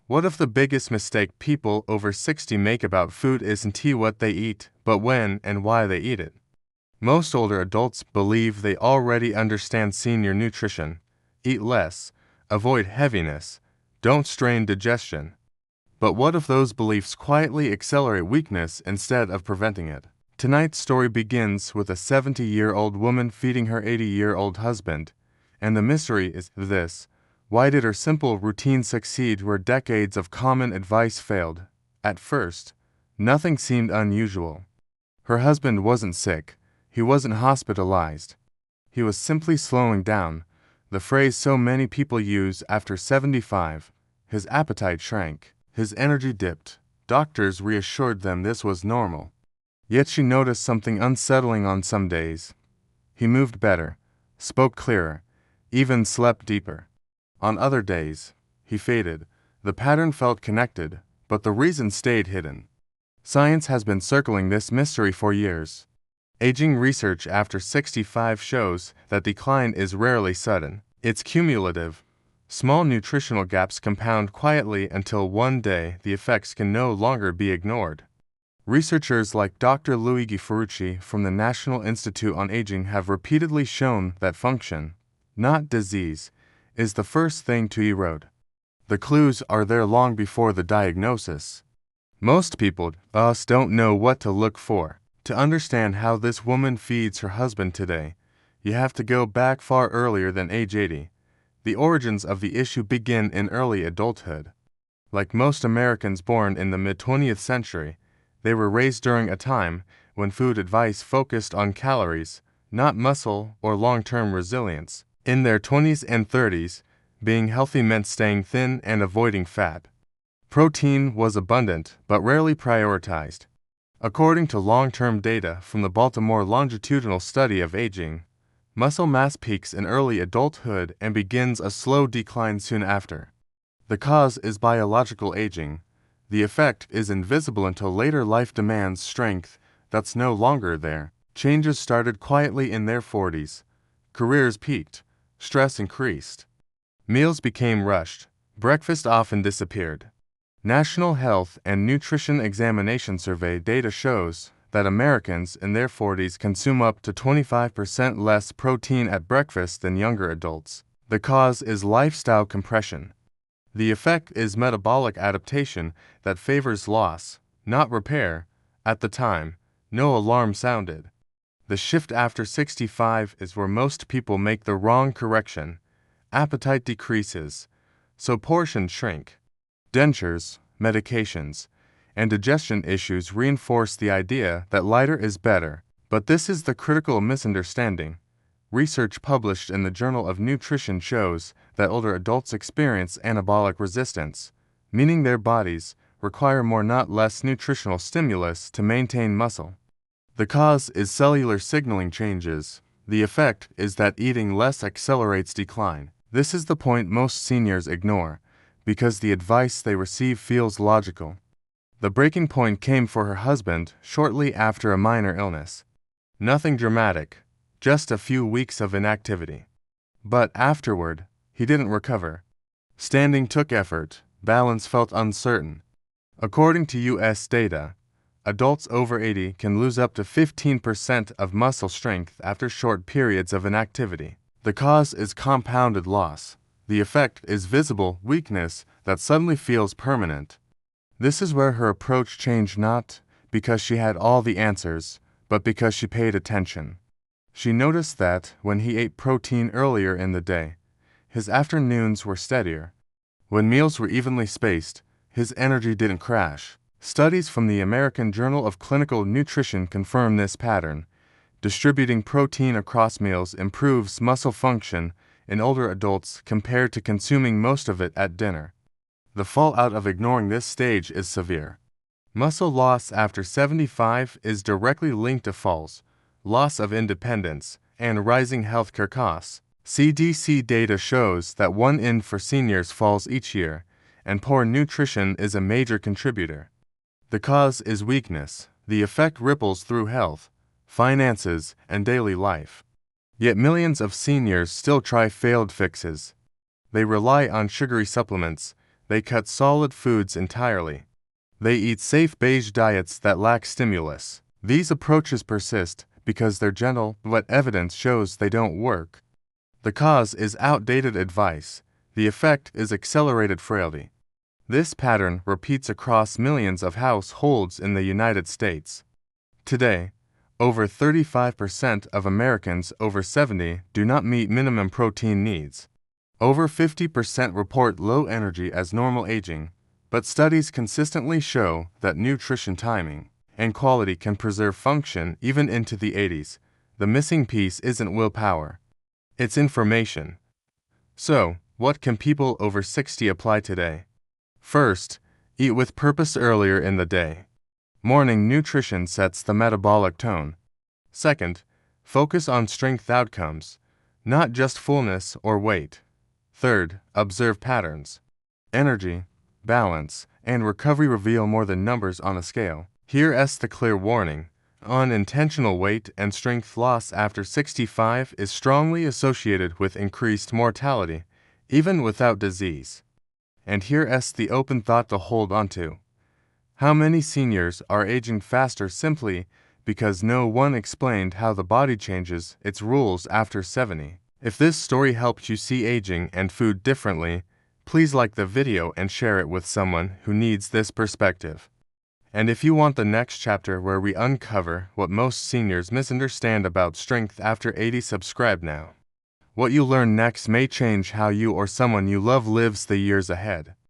What if the biggest mistake people over 60 make about food isn't what they eat, but when and why they eat it? Most older adults believe they already understand senior nutrition. Eat less, avoid heaviness, don't strain digestion. But what if those beliefs quietly accelerate weakness instead of preventing it? Tonight's story begins with a 70-year-old woman feeding her 80-year-old husband. And the mystery is this: why did her simple routine succeed where decades of common advice failed? At first, nothing seemed unusual. Her husband wasn't sick. He wasn't hospitalized. He was simply slowing down, the phrase so many people use after 75. His appetite shrank. His energy dipped. Doctors reassured them this was normal. Yet she noticed something unsettling on some days. He moved better, spoke clearer, even slept deeper. On other days, he faded. The pattern felt connected, but the reason stayed hidden. Science has been circling this mystery for years. Aging research after 65 shows that decline is rarely sudden. It's cumulative. Small nutritional gaps compound quietly until one day the effects can no longer be ignored. Researchers like Dr. Luigi Ferrucci from the National Institute on Aging have repeatedly shown that function, not disease, is the first thing to erode. The clues are there long before the diagnosis. Most people don't know what to look for. To understand how this woman feeds her husband today, you have to go back far earlier than age 80. The origins of the issue begin in early adulthood. Like most Americans born in the mid-20th century, they were raised during a time when food advice focused on calories, not muscle or long-term resilience. In their 20s and 30s, being healthy meant staying thin and avoiding fat. Protein was abundant but rarely prioritized. According to long-term data from the Baltimore Longitudinal Study of Aging, muscle mass peaks in early adulthood and begins a slow decline soon after. The cause is biological aging. The effect is invisible until later life demands strength that's no longer there. Changes started quietly in their 40s. Careers peaked. Stress increased. Meals became rushed. Breakfast often disappeared. National Health and Nutrition Examination Survey data shows that Americans in their 40s consume up to 25% less protein at breakfast than younger adults. The cause is lifestyle compression. The effect is metabolic adaptation that favors loss, not repair. At the time, no alarm sounded. The shift after 65 is where most people make the wrong correction. Appetite decreases, so portions shrink. Dentures, medications, and digestion issues reinforce the idea that lighter is better. But this is the critical misunderstanding. Research published in the Journal of Nutrition shows that older adults experience anabolic resistance, meaning their bodies require more not less nutritional stimulus to maintain muscle. The cause is cellular signaling changes. The effect is that eating less accelerates decline. This is the point most seniors ignore, because the advice they receive feels logical. The breaking point came for her husband shortly after a minor illness. Nothing dramatic, just a few weeks of inactivity. But afterward, he didn't recover. Standing took effort, balance felt uncertain. According to U.S. data, adults over 80 can lose up to 15% of muscle strength after short periods of inactivity. The cause is compounded loss. The effect is visible weakness that suddenly feels permanent. This is where her approach changed, not because she had all the answers, but because she paid attention. She noticed that when he ate protein earlier in the day, his afternoons were steadier. When meals were evenly spaced, his energy didn't crash. Studies from the American Journal of Clinical Nutrition confirm this pattern. Distributing protein across meals improves muscle function in older adults compared to consuming most of it at dinner. The fallout of ignoring this stage is severe. Muscle loss after 75 is directly linked to falls, loss of independence, and rising healthcare costs. CDC data shows that 1 in 4 seniors falls each year, and poor nutrition is a major contributor. The cause is weakness. The effect ripples through health, finances, and daily life. Yet millions of seniors still try failed fixes. They rely on sugary supplements, They cut solid foods entirely. They eat safe beige diets that lack stimulus. These approaches persist because they're gentle, but evidence shows they don't work. The cause is outdated advice. The effect is accelerated frailty. This pattern repeats across millions of households in the United States. Today, over 35% of Americans over 70 do not meet minimum protein needs. Over 50% report low energy as normal aging, but studies consistently show that nutrition timing and quality can preserve function even into the 80s. The missing piece isn't willpower, it's information. So, what can people over 60 apply today? First, eat with purpose earlier in the day. Morning nutrition sets the metabolic tone. Second, focus on strength outcomes, not just fullness or weight. Third, observe patterns. Energy, balance, and recovery reveal more than numbers on a scale. Here's the clear warning. Unintentional weight and strength loss after 65 is strongly associated with increased mortality, even without disease. And here's the open thought to hold onto. How many seniors are aging faster simply because no one explained how the body changes its rules after 70? If this story helped you see aging and food differently, please like the video and share it with someone who needs this perspective. And if you want the next chapter where we uncover what most seniors misunderstand about strength after 80, subscribe now. What you learn next may change how you or someone you love lives the years ahead.